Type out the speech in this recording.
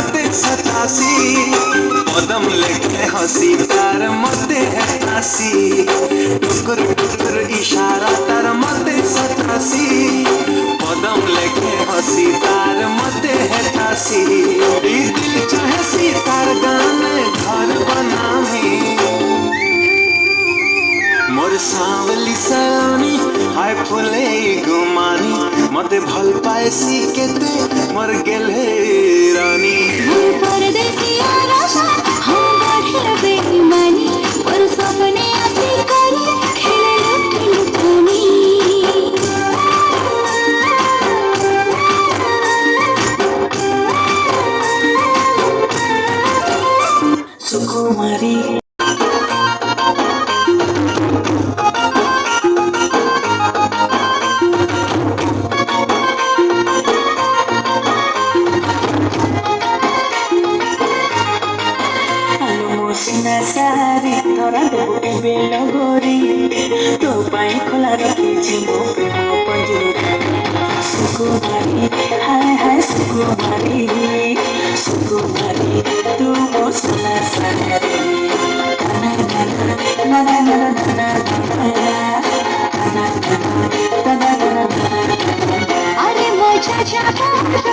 मते सतासी कदम लेके हंसी तार मते है तासी टुकुर टुकुर इशारा तार मते सतासी कदम लेके हंसी तार मते है तासी दिल चाहे सी तार गाने घर बनामी मोर सांवली सलोनी हाय फुले गुमानी मते भल पाए सी केते मोर गेले रानी परदेसी आशा हम बढ़े बेईमानी और सपने आसे करे खेले लुटी लुटानी सुकुमारी सारी तोरा देबो केबे लगोरी तो पाई खोला रखिछि मो प्रेम पंजुरी सुकुमारी हाय हाय सुकुमारी सुकुमारी तू मो सोना सागरी ना ना ना ना ना ना ना ना ना अरे मजा जाता